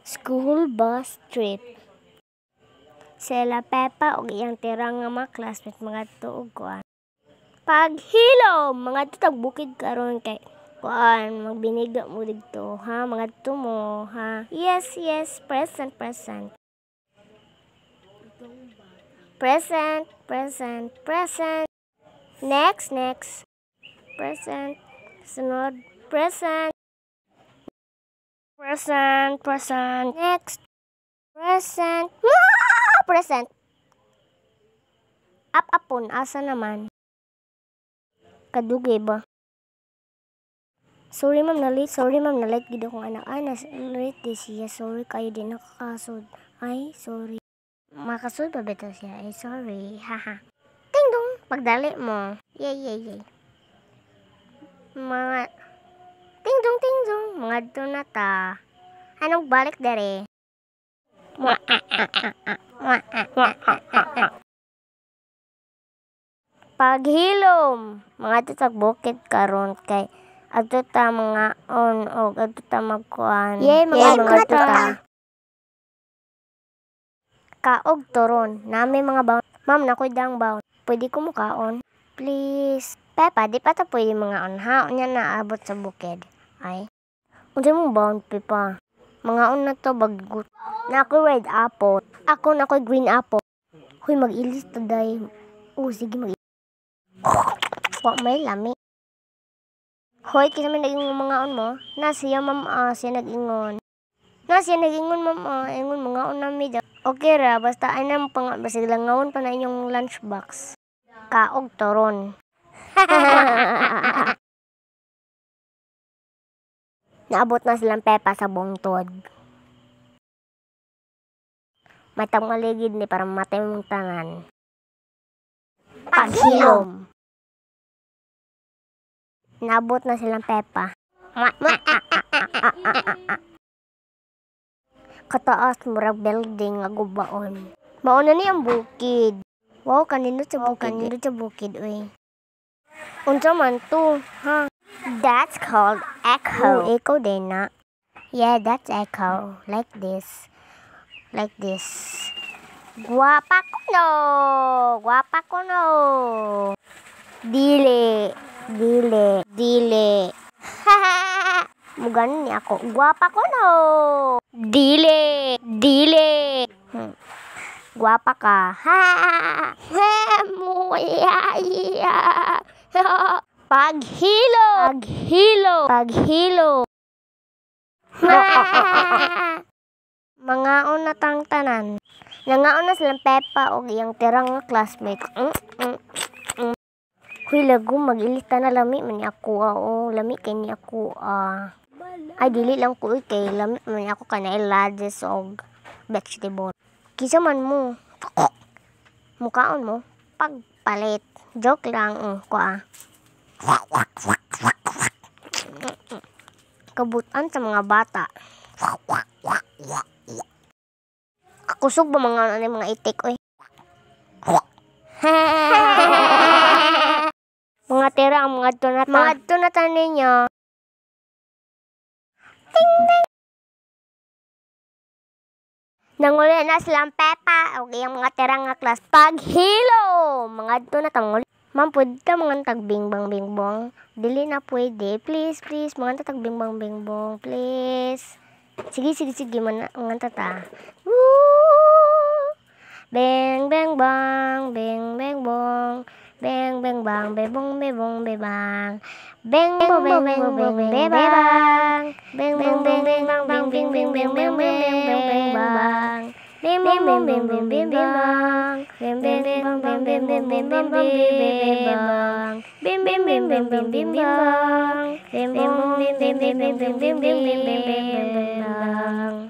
School bus trip. Sila Peppa ug iyang tirang nga mga classmate mga tuog kuan. Paghilom mga tagbukid karon kay kuan magbiniga mo didto ha mga tumo ha. Yes, present. Present. Next. Present. Sunod. Present. Next. Present. Apon, asa naman? Kadugay ba? Sorry ma'am, na-late gid akong anak. Late di siya. Sorry kayo din nakakasod. Ay, sorry. Makasod pa beto siya. Ay, sorry. Haha. Ting dong, pagdali mo. Yay. Mga ting dong. Mga na ta. Anong balik dere? Paghilom mga tagbukid karon kay adto ta mga on og adto ta magkuan. Mga tuta. Kaog toron nami mga baon. Ma'am, nakoy dang baon. Pwede ko mukaon? Please. Peppa, di pa ta pwede mga on ha. Unya na abot sa bukid. Ay. Unsa mong baon, Peppa? Mga on na to bagut. Na ako red apple. Ako na ko green apple. Huy, mag-ilis to day. Sige mag-ilis. May lami. Hoy, kisa may nag-ingon mga on mo? Siya ma'am, siya nag-ingon. Ma'am, ingon mga on nami daw. Okay ra, basta ay na basta langawon pa na inyong lunchbox. Kaog toron. Naabot na silang Peppa sa bungtod. Matang maligid ni para matay mong tangan. Paghilom. Naabot na silang Peppa. Kataas murag building nga gubaon. Mauna ni ang bukid. Wow, kanindot sa bukid, uy. Unsa man to, ha? That's called echo. Echo din na. Yeah, that's echo. Like this. Guwapa ko no. Dili. Mugan ni ako. Guwapa ko no. Dili. Guwapa ka. Paghilo. Mga unatang tanan. Nangaon na silang Peppa o iyang tirang nga classmate. Huy, lago, mag-ilita na lami man ako. Lami kay ni ako. Ay, dili lang ko kay lami man ako kanay ladges o vegetable. Kisa man mo. Mukaon mo. Pagpalit. Joke lang. Kabutan sa mga bata. Kakusog ba mga itik, oy? Mga tira, mga tunatan ninyo. Ting! Nanguli na silang Peppa o iyang mga tira nga class. Paghilo! Mga tunatan. Ma'am, pwede ka mga tagbingbang-bingbong? Dili na pwede. Please. Mga tagbingbang-bingbong. Please. Sige. Mga tata. Woo! Bang, bang, bong. Bang, bang, bebong, bebang. Bang, bang, bang, bebang. Bang, bang, bang, bang, bing, bang, bang, bang, bang. Bim bim bim bim bim bim bang. Bim bim bim bim bim bim bim bim bang. Bim bim bim bim bim bim bang. Bim bim bim bim bim bim bim bim bang.